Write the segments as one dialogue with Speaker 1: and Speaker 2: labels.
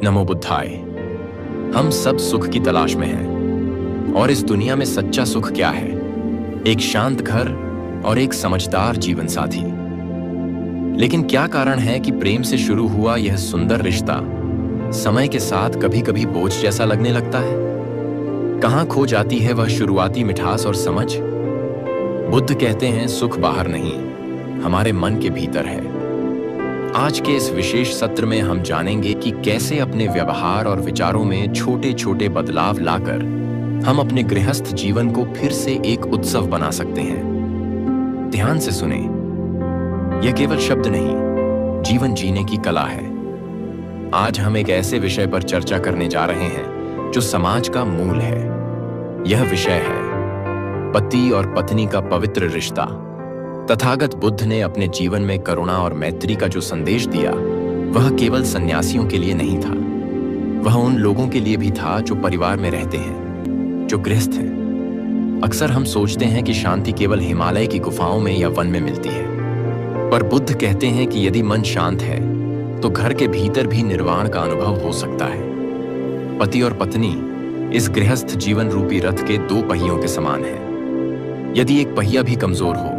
Speaker 1: नमो बुद्धाय। हम सब सुख की तलाश में हैं, और इस दुनिया में सच्चा सुख क्या है? एक शांत घर और एक समझदार जीवन साथी। लेकिन क्या कारण है कि प्रेम से शुरू हुआ यह सुंदर रिश्ता समय के साथ कभी कभी बोझ जैसा लगने लगता है? कहां खो जाती है वह शुरुआती मिठास और समझ? बुद्ध कहते हैं, सुख बाहर नहीं, हमारे मन के भीतर है। आज के इस विशेष सत्र में हम जानेंगे कि कैसे अपने व्यवहार और विचारों में छोटे छोटे बदलाव लाकर हम अपने गृहस्थ जीवन को फिर से एक उत्सव बना सकते हैं। ध्यान से सुने, यह केवल शब्द नहीं, जीवन जीने की कला है। आज हम एक ऐसे विषय पर चर्चा करने जा रहे हैं जो समाज का मूल है। यह विषय है पति और पत्नी का पवित्र रिश्ता। तथागत बुद्ध ने अपने जीवन में करुणा और मैत्री का जो संदेश दिया, वह केवल सन्यासियों के लिए नहीं था, वह उन लोगों के लिए भी था जो परिवार में रहते हैं, जो गृहस्थ हैं। अक्सर हम सोचते हैं कि शांति केवल हिमालय की गुफाओं में या वन में मिलती है, पर बुद्ध कहते हैं कि यदि मन शांत है तो घर के भीतर भी निर्वाण का अनुभव हो सकता है। पति और पत्नी इस गृहस्थ जीवन रूपी रथ के दो पहियों के समान है। यदि एक पहिया भी कमजोर हो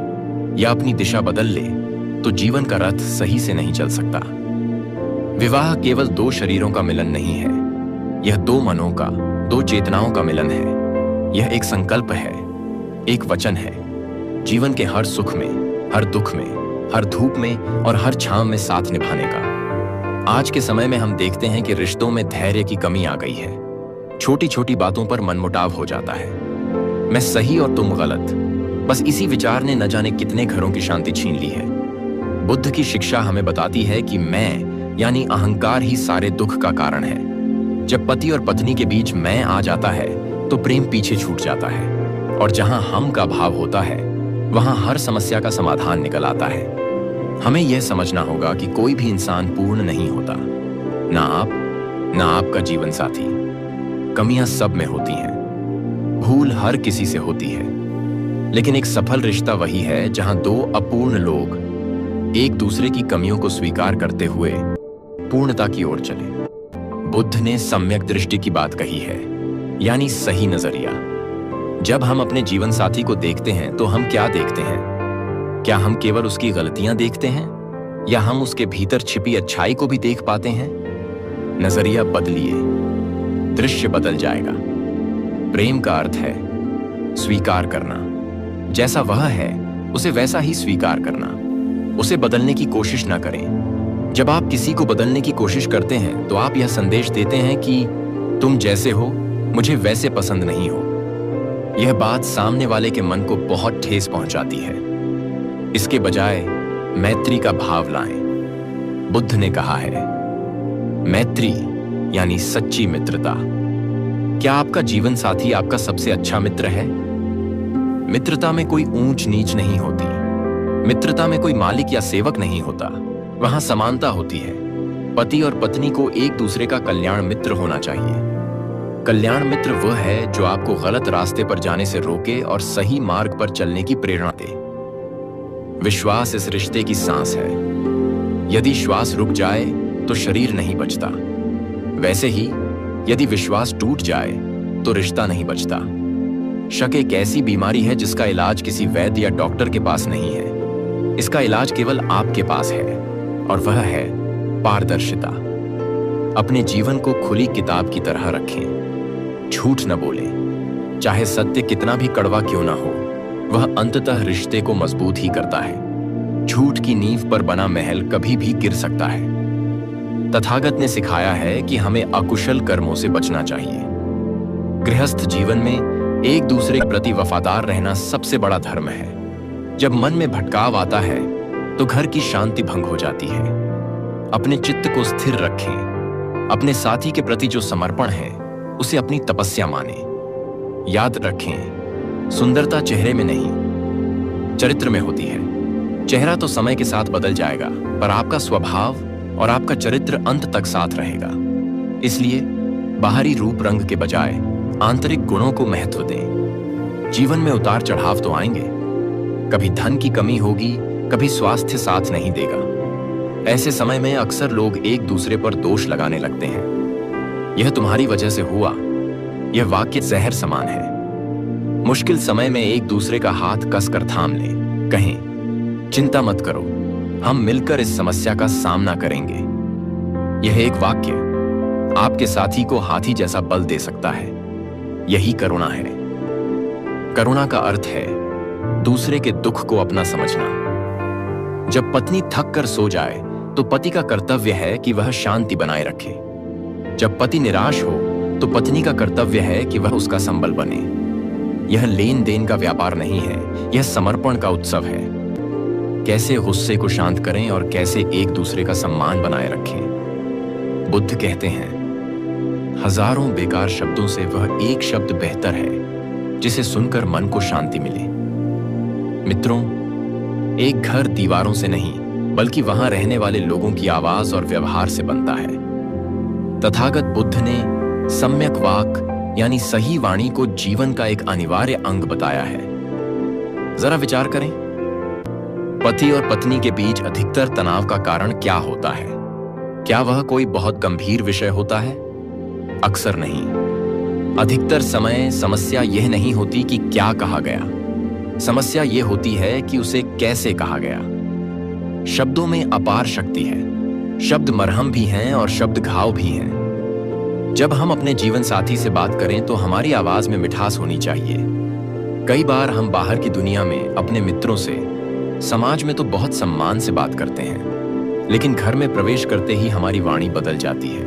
Speaker 1: या अपनी दिशा बदल ले तो जीवन का रथ सही से नहीं चल सकता। विवाह केवल दो शरीरों का मिलन नहीं है, यह दो मनों का, दो चेतनाओं का मिलन है। यह एक संकल्प है, एक वचन है, जीवन के हर सुख में, हर दुख में, हर धूप में और हर छांव में साथ निभाने का। आज के समय में हम देखते हैं कि रिश्तों में धैर्य की कमी आ गई है। छोटी छोटी बातों पर मनमुटाव हो जाता है। मैं सही और तुम गलत, बस इसी विचार ने न जाने कितने घरों की शांति छीन ली है। बुद्ध की शिक्षा हमें बताती है कि मैं यानी अहंकार ही सारे दुख का कारण है। जब पति और पत्नी के बीच मैं आ जाता है तो प्रेम पीछे छूट जाता है, और जहां हम का भाव होता है वहां हर समस्या का समाधान निकल आता है। हमें यह समझना होगा कि कोई भी इंसान पूर्ण नहीं होता, ना आप, ना आपका जीवन साथी। कमियां सब में होती हैं, भूल हर किसी से होती है, लेकिन एक सफल रिश्ता वही है जहां दो अपूर्ण लोग एक दूसरे की कमियों को स्वीकार करते हुए पूर्णता की ओर चले। बुद्ध ने सम्यक दृष्टि की बात कही है, यानी सही नजरिया। जब हम अपने जीवन साथी को देखते हैं तो हम क्या देखते हैं? क्या हम केवल उसकी गलतियां देखते हैं, या हम उसके भीतर छिपी अच्छाई को भी देख पाते हैं? नजरिया बदलिए, दृश्य बदल जाएगा। प्रेम का अर्थ है स्वीकार करना। जैसा वह है उसे वैसा ही स्वीकार करना। उसे बदलने की कोशिश न करें। जब आप किसी को बदलने की कोशिश करते हैं तो आप यह संदेश देते हैं कि तुम जैसे हो मुझे वैसे पसंद नहीं हो। यह बात सामने वाले के मन को बहुत ठेस पहुंचाती है। इसके बजाय मैत्री का भाव लाएं। बुद्ध ने कहा है, मैत्री यानी सच्ची मित्रता। क्या आपका जीवन साथी आपका सबसे अच्छा मित्र है? मित्रता में कोई ऊंच नीच नहीं होती। मित्रता में कोई मालिक या सेवक नहीं होता, वहां समानता होती है। पति और पत्नी को एक दूसरे का कल्याण मित्र होना चाहिए। कल्याण मित्र वह है जो आपको गलत रास्ते पर जाने से रोके और सही मार्ग पर चलने की प्रेरणा दे। विश्वास इस रिश्ते की सांस है। यदि श्वास रुक जाए तो शरीर नहीं बचता। वैसे ही यदि विश्वास टूट जाए तो रिश्ता नहीं बचता। शक एक ऐसी बीमारी है जिसका इलाज किसी वैद्य या डॉक्टर के पास नहीं है। इसका इलाज केवल आपके पास है, और वह है पारदर्शिता। अपने जीवन को खुली किताब की तरह रखें। झूठ न बोलें, चाहे सत्य कितना भी कड़वा क्यों ना हो, वह अंततः रिश्ते को मजबूत ही करता है। झूठ की नींव पर बना महल कभी भी गिर सकता है। तथागत ने सिखाया है कि हमें अकुशल कर्मों से बचना चाहिए। गृहस्थ जीवन में एक दूसरे के प्रति वफादार रहना सबसे बड़ा धर्म है। जब मन में भटकाव आता है तो घर की शांति भंग हो जाती है। अपने चित्त को स्थिर रखें। अपने साथी के प्रति जो समर्पण है उसे अपनी तपस्या माने। याद रखें, सुंदरता चेहरे में नहीं, चरित्र में होती है। चेहरा तो समय के साथ बदल जाएगा, पर आपका स्वभाव और आपका चरित्र अंत तक साथ रहेगा। इसलिए बाहरी रूप रंग के बजाय आंतरिक गुणों को महत्व दें। जीवन में उतार चढ़ाव तो आएंगे, कभी धन की कमी होगी, कभी स्वास्थ्य साथ नहीं देगा। ऐसे समय में अक्सर लोग एक दूसरे पर दोष लगाने लगते हैं, यह तुम्हारी वजह से हुआ। यह वाक्य जहर समान है। मुश्किल समय में एक दूसरे का हाथ कसकर थाम लें, कहें चिंता मत करो, हम मिलकर इस समस्या का सामना करेंगे। यह एक वाक्य आपके साथी को हाथी जैसा बल दे सकता है। यही करुणा है। करुणा का अर्थ है दूसरे के दुख को अपना समझना। जब पत्नी थक कर सो जाए तो पति का कर्तव्य है कि वह शांति बनाए रखे। जब पति निराश हो तो पत्नी का कर्तव्य है कि वह उसका संबल बने। यह लेन देन का व्यापार नहीं है, यह समर्पण का उत्सव है। कैसे गुस्से को शांत करें और कैसे एक दूसरे का सम्मान बनाए रखें। बुद्ध कहते हैं, हजारों बेकार शब्दों से वह एक शब्द बेहतर है जिसे सुनकर मन को शांति मिले। मित्रों, एक घर दीवारों से नहीं बल्कि वहां रहने वाले लोगों की आवाज और व्यवहार से बनता है। तथागत बुद्ध ने सम्यक वाक यानी सही वाणी को जीवन का एक अनिवार्य अंग बताया है। जरा विचार करें, पति और पत्नी के बीच अधिकतर तनाव का कारण क्या होता है? क्या वह कोई बहुत गंभीर विषय होता है? अक्सर नहीं। अधिकतर समय समस्या यह नहीं होती कि क्या कहा गया, समस्या यह होती है कि उसे कैसे कहा गया। शब्दों में अपार शक्ति है। शब्द मरहम भी हैं और शब्द घाव भी हैं। जब हम अपने जीवन साथी से बात करें तो हमारी आवाज में मिठास होनी चाहिए। कई बार हम बाहर की दुनिया में अपने मित्रों से, समाज में तो बहुत सम्मान से बात करते हैं, लेकिन घर में प्रवेश करते ही हमारी वाणी बदल जाती है।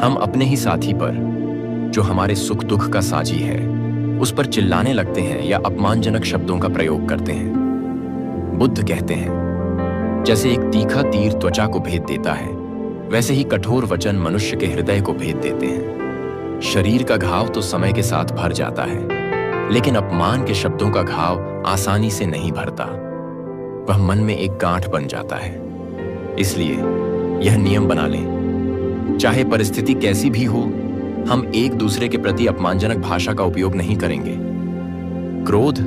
Speaker 1: हम अपने ही साथी पर, जो हमारे सुख दुख का साझी है, उस पर चिल्लाने लगते हैं या अपमानजनक शब्दों का प्रयोग करते हैं। बुद्ध कहते हैं, जैसे एक तीखा तीर त्वचा को भेद देता है, वैसे ही कठोर वचन मनुष्य के हृदय को भेद देते हैं। शरीर का घाव तो समय के साथ भर जाता है, लेकिन अपमान के शब्दों का घाव आसानी से नहीं भरता। वह मन में एक गांठ बन जाता है। इसलिए यह नियम बना लें, चाहे परिस्थिति कैसी भी हो, हम एक दूसरे के प्रति अपमानजनक भाषा का उपयोग नहीं करेंगे। क्रोध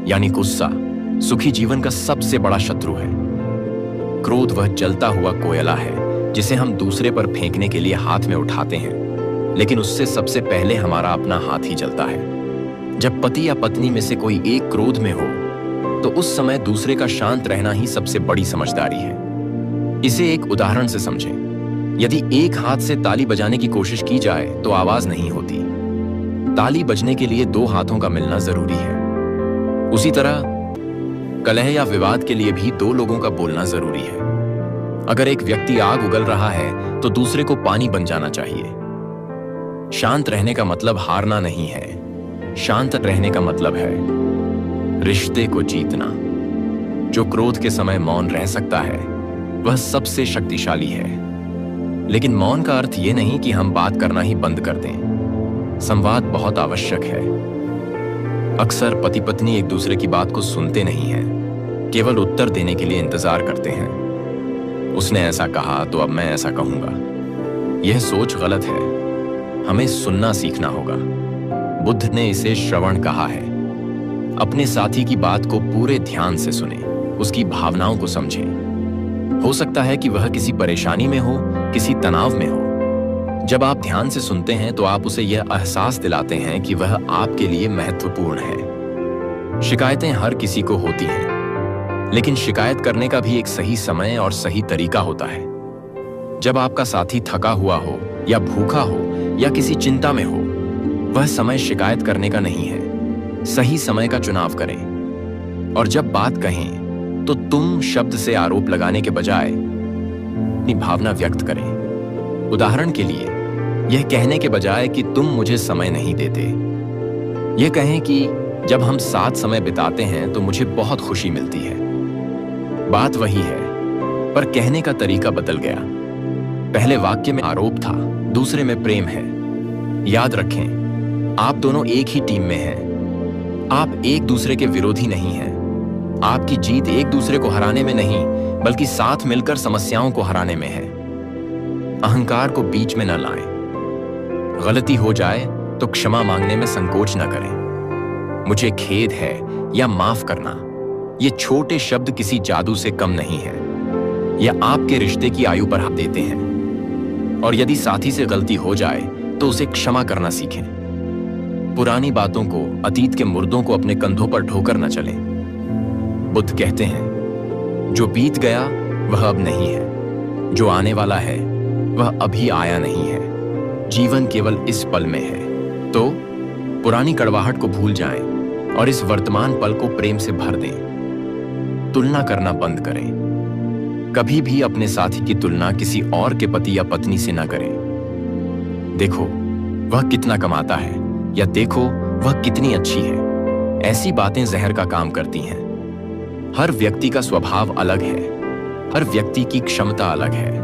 Speaker 1: यानी गुस्सा सुखी जीवन का सबसे बड़ा शत्रु है। क्रोध वह जलता हुआ कोयला है जिसे हम दूसरे पर फेंकने के लिए हाथ में उठाते हैं, लेकिन उससे सबसे पहले हमारा अपना हाथ ही जलता है। जब पति या पत्नी में से कोई एक क्रोध में हो तो उस समय दूसरे का शांत रहना ही सबसे बड़ी समझदारी है। इसे एक उदाहरण से समझें। यदि एक हाथ से ताली बजाने की कोशिश की जाए तो आवाज नहीं होती। ताली बजने के लिए दो हाथों का मिलना जरूरी है। उसी तरह कलह या विवाद के लिए भी दो लोगों का बोलना जरूरी है। अगर एक व्यक्ति आग उगल रहा है तो दूसरे को पानी बन जाना चाहिए। शांत रहने का मतलब हारना नहीं है। शांत रहने का मतलब है रिश्ते को जीतना। जो क्रोध के समय मौन रह सकता है वह सबसे शक्तिशाली है। लेकिन मौन का अर्थ यह नहीं कि हम बात करना ही बंद कर दें। संवाद बहुत आवश्यक है। अक्सर पति पत्नी एक दूसरे की बात को सुनते नहीं हैं, केवल उत्तर देने के लिए इंतजार करते हैं। उसने ऐसा कहा तो अब मैं ऐसा कहूंगा। यह सोच गलत है। हमें सुनना सीखना होगा। बुद्ध ने इसे श्रवण कहा है। अपने साथी की बात को पूरे ध्यान से सुने, उसकी भावनाओं को समझें। हो सकता है कि वह किसी परेशानी में हो, किसी तनाव में हो। जब आप ध्यान से सुनते हैं तो आप उसे यह एहसास दिलाते हैं कि वह आपके लिए महत्वपूर्ण है। शिकायतें हर किसी को होती हैं, लेकिन शिकायत करने का भी एक सही समय और सही तरीका होता है। जब आपका साथी थका हुआ हो या भूखा हो या किसी चिंता में हो, वह समय शिकायत करने का नहीं है। सही समय का चुनाव करें। और जब बात कहें तो तुम शब्द से आरोप लगाने के बजाय अपनी भावना व्यक्त करें। उदाहरण के लिए, यह कहने के बजाय कि तुम मुझे समय नहीं देते, यह कहें कि जब हम साथ समय बिताते हैं तो मुझे बहुत खुशी मिलती है। बात वही है, पर कहने का तरीका बदल गया। पहले वाक्य में आरोप था, दूसरे में प्रेम है। याद रखें, आप दोनों एक ही टीम में हैं। आप एक दूसरे के विरोधी नहीं हैं। आपकी जीत एक दूसरे को हराने में नहीं, बल्कि साथ मिलकर समस्याओं को हराने में है। अहंकार को बीच में न लाएं। गलती हो जाए तो क्षमा मांगने में संकोच न करें। मुझे खेद है या माफ करना, ये छोटे शब्द किसी जादू से कम नहीं है। यह आपके रिश्ते की आयु बढ़ा देते हैं। और यदि साथी से गलती हो जाए तो उसे क्षमा करना सीखें। पुरानी बातों को, अतीत के मुर्दों को अपने कंधों पर ढोकर न चलें। बुद्ध कहते हैं, जो बीत गया वह अब नहीं है, जो आने वाला है वह अभी आया नहीं है, जीवन केवल इस पल में है। तो पुरानी कड़वाहट को भूल जाएं और इस वर्तमान पल को प्रेम से भर दें। तुलना करना बंद करें। कभी भी अपने साथी की तुलना किसी और के पति या पत्नी से न करें। देखो वह कितना कमाता है, या देखो वह कितनी अच्छी है। ऐसी बातें जहर का काम करती हैं। हर व्यक्ति का स्वभाव अलग है, हर व्यक्ति की क्षमता अलग है।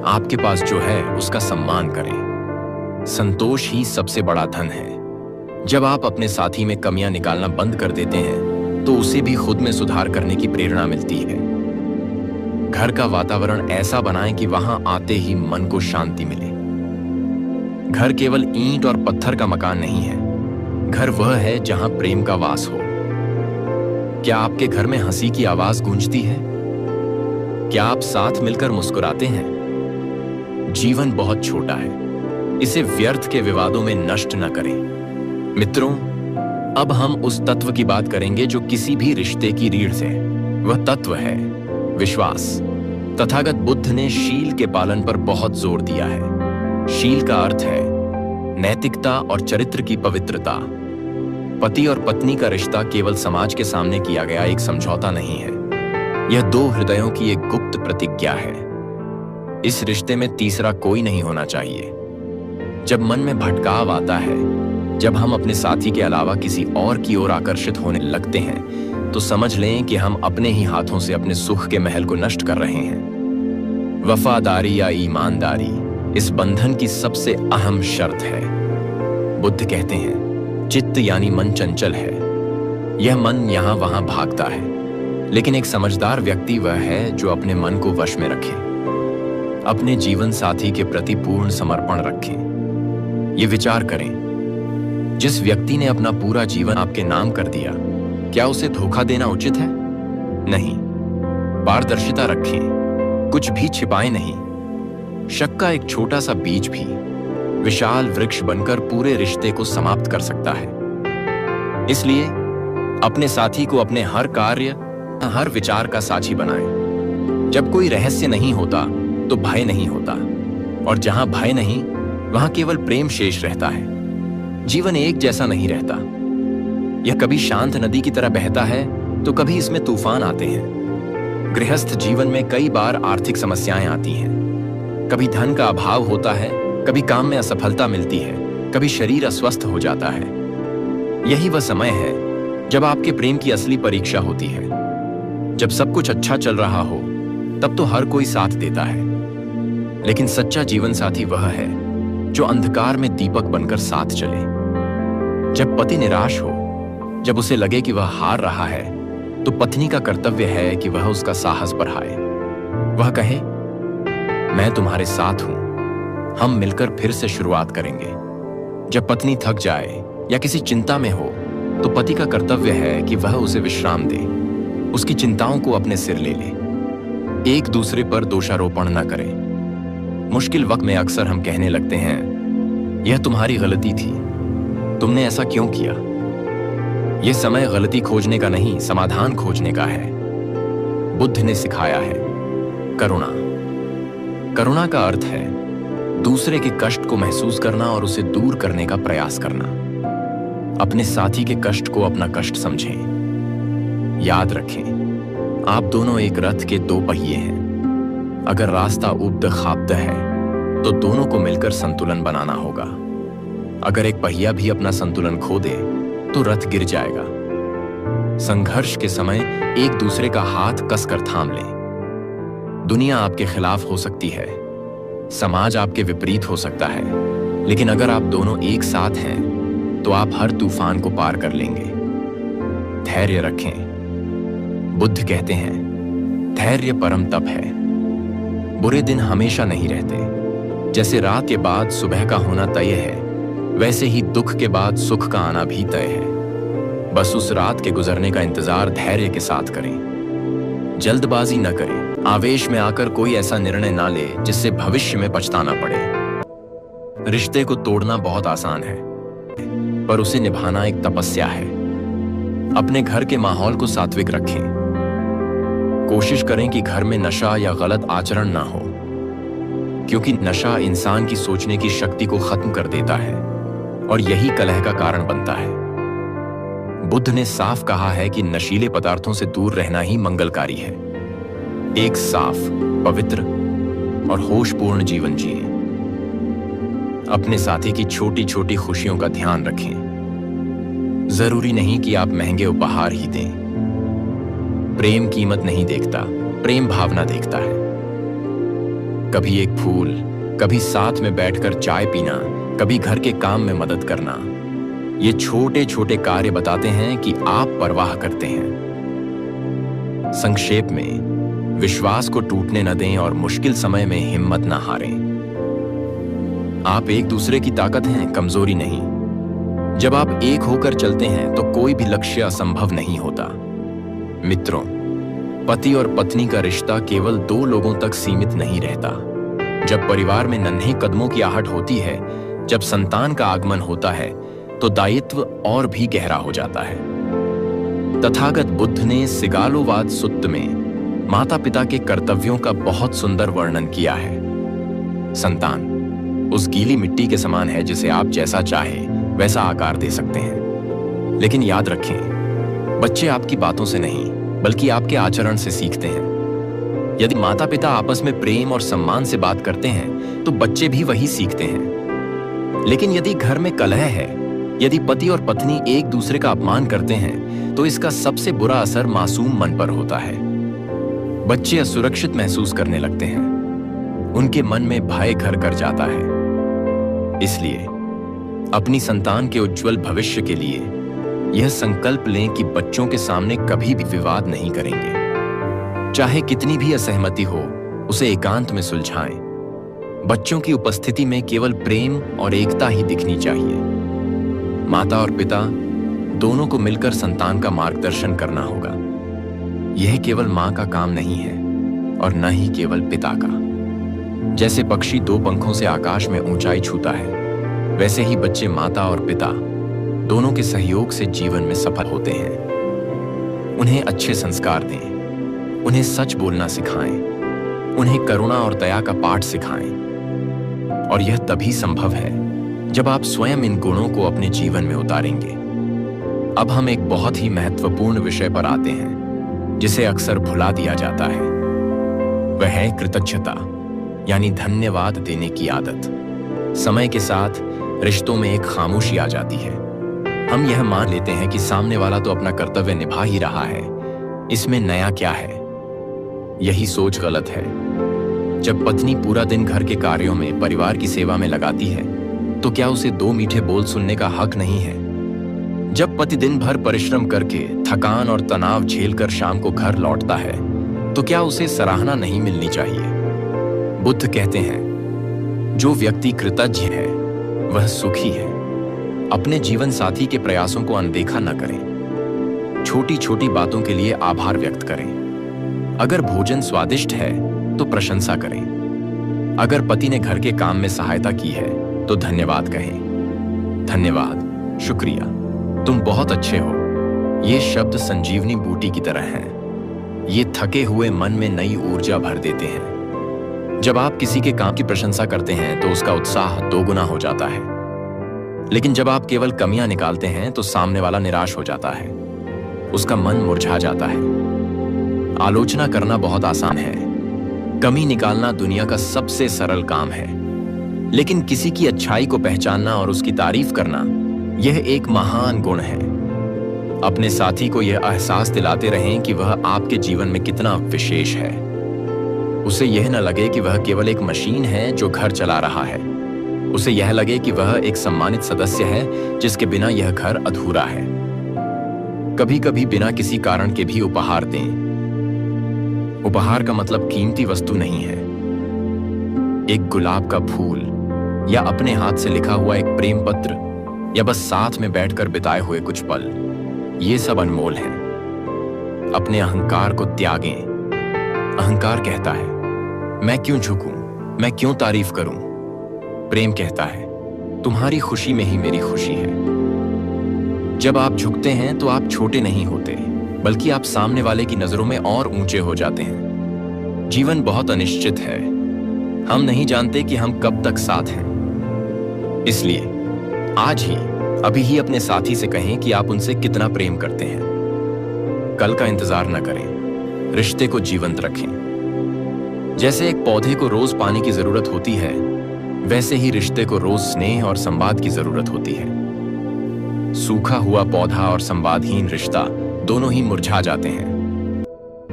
Speaker 1: आपके पास जो है उसका सम्मान करें। संतोष ही सबसे बड़ा धन है। जब आप अपने साथी में कमियां निकालना बंद कर देते हैं तो उसे भी खुद में सुधार करने की प्रेरणा मिलती है। घर का वातावरण ऐसा बनाएं कि वहां आते ही मन को शांति मिले। घर केवल ईंट और पत्थर का मकान नहीं है, घर वह है जहां प्रेम का वास हो। क्या आपके घर में हंसी की आवाज गूंजती है? क्या आप साथ मिलकर मुस्कुराते हैं? जीवन बहुत छोटा है, इसे व्यर्थ के विवादों में नष्ट न करें। मित्रों, अब हम उस तत्व की बात करेंगे जो किसी भी रिश्ते की रीढ़ है। वह तत्व है विश्वास। तथागत बुद्ध ने शील के पालन पर बहुत जोर दिया है। शील का अर्थ है नैतिकता और चरित्र की पवित्रता। पति और पत्नी का रिश्ता केवल समाज के सामने किया गया एक समझौता नहीं है, यह दो हृदयों की एक गुप्त प्रतिज्ञा है। इस रिश्ते में तीसरा कोई नहीं होना चाहिए। जब मन में भटकाव आता है, जब हम अपने साथी के अलावा किसी और की ओर आकर्षित होने लगते हैं, तो समझ लें कि हम अपने ही हाथों से अपने सुख के महल को नष्ट कर रहे हैं। वफादारी या ईमानदारी इस बंधन की सबसे अहम शर्त है। बुद्ध कहते हैं, चित्त यानी मन चंचल है। यह मन यहां वहां भागता है, लेकिन एक समझदार व्यक्ति वह है जो अपने मन को वश में रखे, अपने जीवन साथी के प्रति पूर्ण समर्पण रखे। ये विचार करें, जिस व्यक्ति ने अपना पूरा जीवन आपके नाम कर दिया, क्या उसे धोखा देना उचित है? नहीं। पारदर्शिता रखें, कुछ भी छिपाएं नहीं। शक का एक छोटा सा बीज भी विशाल वृक्ष बनकर पूरे रिश्ते को समाप्त कर सकता है। इसलिए अपने साथी को अपने हर कार्य, हर विचार का साझी बनाएं। जब कोई रहस्य नहीं होता तो भय नहीं होता, और जहां भय नहीं वहां केवल प्रेम शेष रहता है। जीवन एक जैसा नहीं रहता। यह कभी शांत नदी की तरह बहता है तो कभी इसमें तूफान आते हैं। गृहस्थ जीवन में कई बार आर्थिक समस्याएं आती हैं। कभी धन का अभाव होता है, कभी काम में असफलता मिलती है, कभी शरीर अस्वस्थ हो जाता है। यही वह समय है जब आपके प्रेम की असली परीक्षा होती है। जब सब कुछ अच्छा चल रहा हो तब तो हर कोई साथ देता है, लेकिन सच्चा जीवन साथी वह है जो अंधकार में दीपक बनकर साथ चले। जब पति निराश हो, जब उसे लगे कि वह हार रहा है, तो पत्नी का कर्तव्य है कि वह उसका साहस बढ़ाए। वह कहे, मैं तुम्हारे साथ हूं, हम मिलकर फिर से शुरुआत करेंगे। जब पत्नी थक जाए या किसी चिंता में हो, तो पति का कर्तव्य है कि वह उसे विश्राम दे, उसकी चिंताओं को अपने सिर ले ले। एक दूसरे पर दोषारोपण न करें। मुश्किल वक्त में अक्सर हम कहने लगते हैं, यह तुम्हारी गलती थी, तुमने ऐसा क्यों किया। यह समय गलती खोजने का नहीं, समाधान खोजने का है। बुद्ध ने सिखाया है करुणा। करुणा का अर्थ है दूसरे के कष्ट को महसूस करना और उसे दूर करने का प्रयास करना। अपने साथी के कष्ट को अपना कष्ट समझें। याद रखें, आप दोनों एक रथ के दो पहिए हैं। अगर रास्ता उब्द खाब्द है तो दोनों को मिलकर संतुलन बनाना होगा। अगर एक पहिया भी अपना संतुलन खो दे तो रथ गिर जाएगा। संघर्ष के समय एक दूसरे का हाथ कसकर थाम लें। दुनिया आपके खिलाफ हो सकती है, समाज आपके विपरीत हो सकता है, लेकिन अगर आप दोनों एक साथ हैं तो आप हर तूफान को पार कर लेंगे। धैर्य रखें। बुद्ध कहते हैं, धैर्य परम तप है। बुरे दिन हमेशा नहीं रहते। जैसे रात के बाद सुबह का होना तय है, वैसे ही दुख के बाद सुख का आना भी तय है। बस उस रात के गुजरने का इंतजार धैर्य के साथ करें। जल्दबाजी न करें, आवेश में आकर कोई ऐसा निर्णय ना ले जिससे भविष्य में पछताना पड़े। रिश्ते को तोड़ना बहुत आसान है, पर उसे निभाना एक तपस्या है। अपने घर के माहौल को सात्विक रखें। कोशिश करें कि घर में नशा या गलत आचरण ना हो, क्योंकि नशा इंसान की सोचने की शक्ति को खत्म कर देता है और यही कलह का कारण बनता है। बुद्ध ने साफ कहा है कि नशीले पदार्थों से दूर रहना ही मंगलकारी है। एक साफ, पवित्र और होशपूर्ण जीवन जिए। अपने साथी की छोटी छोटी खुशियों का ध्यान रखें। जरूरी नहीं कि आप महंगे उपहार ही दें। प्रेम कीमत नहीं देखता, प्रेम भावना देखता है। कभी एक फूल, कभी साथ में बैठकर चाय पीना, कभी घर के काम में मदद करना, ये छोटे छोटे कार्य बताते हैं कि आप परवाह करते हैं। संक्षेप में, विश्वास को टूटने न दें और मुश्किल समय में हिम्मत न हारें। आप एक दूसरे की ताकत हैं, कमजोरी नहीं। जब आप एक होकर चलते हैं तो कोई भी लक्ष्य असंभव नहीं होता। मित्रों, पति और पत्नी का रिश्ता केवल दो लोगों तक सीमित नहीं रहता। जब परिवार में नन्हे कदमों की आहट होती है, जब संतान का आगमन होता है, तो दायित्व और भी गहरा हो जाता है। तथागत बुद्ध ने सिगालोवाद सुत्त में माता पिता के कर्तव्यों का बहुत सुंदर वर्णन किया है। संतान उस गीली मिट्टी के समान है जिसे आप जैसा चाहे वैसा आकार दे सकते हैं। लेकिन याद रखें, बच्चे आपकी बातों से नहीं बल्कि आपके आचरण से सीखते हैं। यदि माता पिता आपस में प्रेम और सम्मान से बात करते हैं तो बच्चे भी वही सीखते हैं। लेकिन यदि घर में कलह है, यदि पति और पत्नी एक दूसरे का अपमान करते हैं, तो इसका सबसे बुरा असर मासूम मन पर होता है। बच्चे असुरक्षित महसूस करने लगते हैं। उनके मन में भय घर कर जाता है। इसलिए अपनी संतान के उज्जवल भविष्य के लिए यह संकल्प लें कि बच्चों के सामने कभी भी विवाद नहीं करेंगे। चाहे कितनी भी असहमति हो, उसे एकांत में सुलझाएं। बच्चों की उपस्थिति में केवल प्रेम और एकता ही दिखनी चाहिए। माता और पिता दोनों को मिलकर संतान का मार्गदर्शन करना होगा। यह केवल मां का काम नहीं है और न ही केवल पिता का। जैसे पक्षी दो पंखों से आकाश में ऊंचाई छूता है, वैसे ही बच्चे माता और पिता दोनों के सहयोग से जीवन में सफल होते हैं। उन्हें अच्छे संस्कार दें, उन्हें सच बोलना सिखाएं, उन्हें करुणा और दया का पाठ सिखाएं। और यह तभी संभव है जब आप स्वयं इन गुणों को अपने जीवन में उतारेंगे। अब हम एक बहुत ही महत्वपूर्ण विषय पर आते हैं जिसे अक्सर भुला दिया जाता है। वह है कृतज्ञता, यानी धन्यवाद देने की आदत। समय के साथ रिश्तों में एक खामोशी आ जाती है। हम यह मान लेते हैं कि सामने वाला तो अपना कर्तव्य निभा ही रहा है, इसमें नया क्या है। यही सोच गलत है। जब पत्नी पूरा दिन घर के कार्यों में, परिवार की सेवा में लगाती है, तो क्या उसे दो मीठे बोल सुनने का हक नहीं है? जब पति दिन भर परिश्रम करके थकान और तनाव झेलकर शाम को घर लौटता है, तो क्या उसे सराहना नहीं मिलनी चाहिए? बुद्ध कहते हैं, जो व्यक्ति कृतज्ञ है वह सुखी है। अपने जीवन साथी के प्रयासों को अनदेखा न करें। छोटी छोटी बातों के लिए आभार व्यक्त करें। अगर भोजन स्वादिष्ट है तो प्रशंसा करें। अगर पति ने घर के काम में सहायता की है तो धन्यवाद कहें। धन्यवाद, शुक्रिया, तुम बहुत अच्छे हो। ये शब्द संजीवनी बूटी की तरह हैं। ये थके हुए मन में नई ऊर्जा भर देते हैं। जब आप किसी के काम की प्रशंसा करते हैं तो उसका उत्साह दोगुना हो जाता है। लेकिन जब आप केवल कमियां निकालते हैं तो सामने वाला निराश हो जाता है। उसका मन मुरझा जाता है। आलोचना करना बहुत आसान है। कमी निकालना दुनिया का सबसे सरल काम है। लेकिन किसी की अच्छाई को पहचानना और उसकी तारीफ करना, यह एक महान गुण है। अपने साथी को यह एहसास दिलाते रहें कि वह आपके जीवन में कितना विशेष है। उसे यह न लगे कि वह केवल एक मशीन है जो घर चला रहा है। उसे यह लगे कि वह एक सम्मानित सदस्य है जिसके बिना यह घर अधूरा है। कभी कभी बिना किसी कारण के भी उपहार दें। उपहार का मतलब कीमती वस्तु नहीं है। एक गुलाब का फूल या अपने हाथ से लिखा हुआ एक प्रेम पत्र या बस साथ में बैठकर बिताए हुए कुछ पल, ये सब अनमोल हैं। अपने अहंकार को त्यागें अहंकार कहता है, मैं क्यों झुकूं, मैं क्यों तारीफ करूं। प्रेम कहता है, तुम्हारी खुशी में ही मेरी खुशी है। जब आप झुकते हैं तो आप छोटे नहीं होते, बल्कि आप सामने वाले की नजरों में और ऊंचे हो जाते हैं। जीवन बहुत अनिश्चित है, हम नहीं जानते कि हम कब तक साथ हैं। इसलिए आज ही, अभी ही अपने साथी से कहें कि आप उनसे कितना प्रेम करते हैं। कल का इंतजार न करें, रिश्ते को जीवंत रखें। जैसे एक पौधे को रोज पानी की जरूरत होती है, वैसे ही रिश्ते को रोज स्नेह और संवाद की जरूरत होती है। सूखा हुआ पौधा और संवादहीन रिश्ता दोनों ही मुरझा जाते हैं।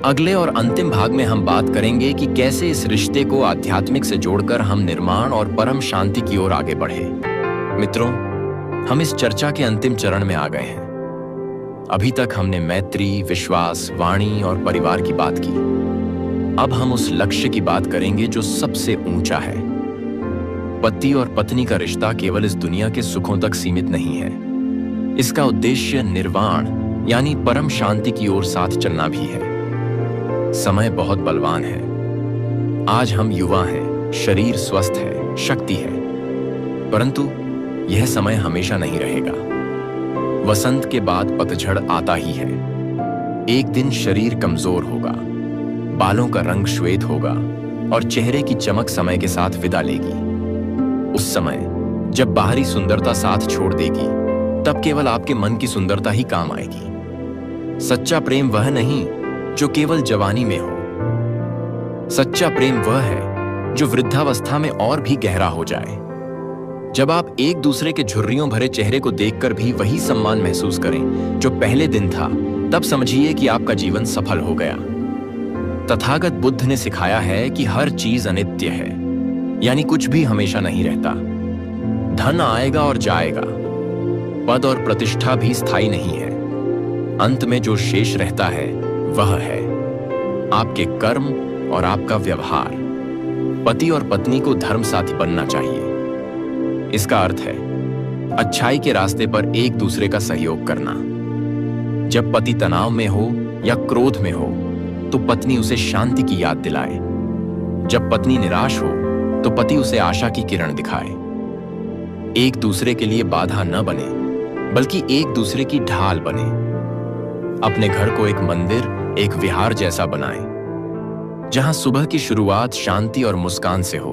Speaker 1: अगले और अंतिम भाग में हम बात करेंगे कि कैसे इस रिश्ते को आध्यात्मिक से जोड़कर हम निर्माण और परम शांति की ओर आगे बढ़े। मित्रों, हम इस चर्चा के अंतिम चरण में आ गए हैं। अभी तक हमने मैत्री, विश्वास, वाणी और परिवार की बात की। अब हम उस लक्ष्य की बात करेंगे जो सबसे ऊंचा है। पति और पत्नी का रिश्ता केवल इस दुनिया के सुखों तक सीमित नहीं है। इसका उद्देश्य निर्वाण यानी परम शांति की ओर साथ चलना भी है। समय बहुत बलवान है। आज हम युवा हैं, शरीर स्वस्थ है, शक्ति है, परंतु यह समय हमेशा नहीं रहेगा। वसंत के बाद पतझड़ आता ही है। एक दिन शरीर कमजोर होगा, बालों का रंग श्वेत होगा और चेहरे की चमक समय के साथ विदा लेगी। उस समय जब बाहरी सुंदरता साथ छोड़ देगी, तब केवल आपके मन की सुंदरता ही काम आएगी। सच्चा प्रेम वह नहीं जो केवल जवानी में हो। सच्चा प्रेम वह है जो वृद्धावस्था में और भी गहरा हो जाए। जब आप एक दूसरे के झुर्रियों भरे चेहरे को देखकर भी वही सम्मान महसूस करें जो पहले दिन था, तब समझिए कि आपका जीवन सफल हो गया। तथागत बुद्ध ने सिखाया है कि हर चीज अनित्य है, यानी कुछ भी हमेशा नहीं रहता। धन आएगा और जाएगा, पद और प्रतिष्ठा भी स्थायी नहीं है। अंत में जो शेष रहता है वह है आपके कर्म और आपका व्यवहार। पति और पत्नी को धर्म साथी बनना चाहिए। इसका अर्थ है अच्छाई के रास्ते पर एक दूसरे का सहयोग करना। जब पति तनाव में हो या क्रोध में हो तो पत्नी उसे शांति की याद दिलाए। जब पत्नी निराश हो तो पति उसे आशा की किरण दिखाए। एक दूसरे के लिए बाधा न बने, बल्कि एक दूसरे की ढाल बने। अपने घर को एक मंदिर, एक विहार जैसा बनाएं, जहां सुबह की शुरुआत शांति और मुस्कान से हो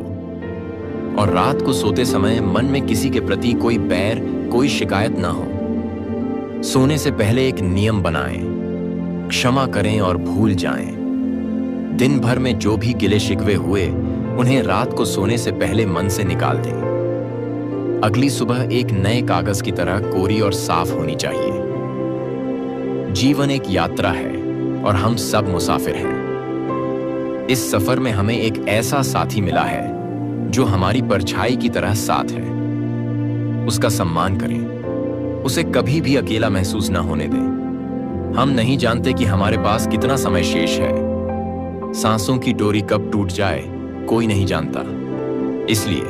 Speaker 1: और रात को सोते समय मन में किसी के प्रति कोई बैर, कोई शिकायत ना हो। सोने से पहले एक नियम बनाएं, क्षमा करें और भूल जाएं। दिन भर में जो भी गिले शिकवे हुए, उन्हें रात को सोने से पहले मन से निकाल दें। अगली सुबह एक नए कागज की तरह कोरी और साफ होनी चाहिए। जीवन एक यात्रा है और हम सब मुसाफिर हैं। इस सफर में हमें एक ऐसा साथी मिला है जो हमारी परछाई की तरह साथ है। उसका सम्मान करें, उसे कभी भी अकेला महसूस न होने दें। हम नहीं जानते कि हमारे पास कितना समय शेष है। सांसों की डोरी कब टूट जाए कोई नहीं जानता। इसलिए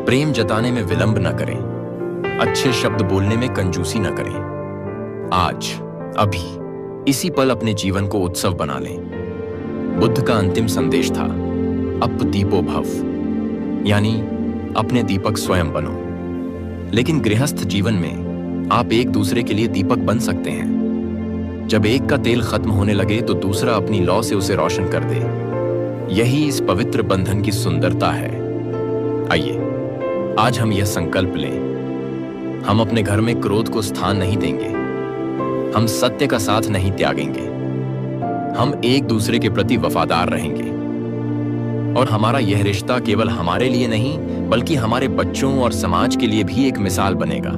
Speaker 1: प्रेम जताने में विलंब न करें, अच्छे शब्द बोलने में कंजूसी न करें। आज, अभी, इसी पल अपने जीवन को उत्सव बना लें। बुद्ध का अंतिम संदेश था, अप दीपो भव, यानी अपने दीपक स्वयं बनो। लेकिन गृहस्थ जीवन में आप एक दूसरे के लिए दीपक बन सकते हैं। जब एक का तेल खत्म होने लगे तो दूसरा अपनी लौ से उसे रोशन कर दे। यही इस पवित्र बंधन की सुंदरता है। आइए आज हम यह संकल्प लें, हम अपने घर में क्रोध को स्थान नहीं देंगे, हम सत्य का साथ नहीं त्यागेंगे, हम एक दूसरे के प्रति वफादार रहेंगे और हमारा यह रिश्ता केवल हमारे लिए नहीं बल्कि हमारे बच्चों और समाज के लिए भी एक मिसाल बनेगा।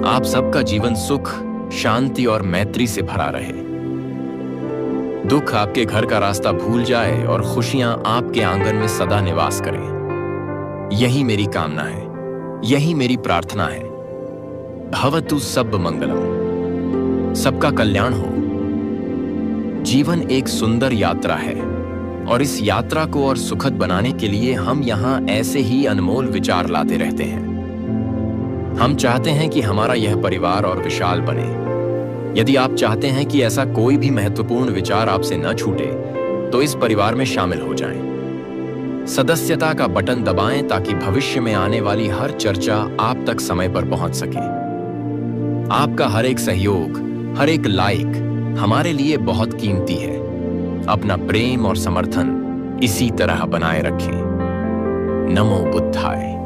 Speaker 1: आप सबका जीवन सुख, शांति और मैत्री से भरा रहे। दुख आपके घर का रास्ता भूल जाए और खुशियां आपके आंगन में सदा निवास करें। यही मेरी कामना है, यही मेरी प्रार्थना है। भवतु सब मंगलम, सबका कल्याण हो। जीवन एक सुंदर यात्रा है और इस यात्रा को और सुखद बनाने के लिए हम यहाँ ऐसे ही अनमोल विचार लाते रहते हैं। हम चाहते हैं कि हमारा यह परिवार और विशाल बने। यदि आप चाहते हैं कि ऐसा कोई भी महत्वपूर्ण विचार आपसे न छूटे, तो इस परिवार में शामिल हो जाएं। सदस्यता का बटन दबाएं ताकि भविष्य में आने वाली हर चर्चा आप तक समय पर पहुंच सके। आपका हर एक सहयोग, हर एक लाइक हमारे लिए बहुत कीमती है। अपना प्रेम और समर्थन इसी तरह बनाए रखें। नमो बुद्धाय।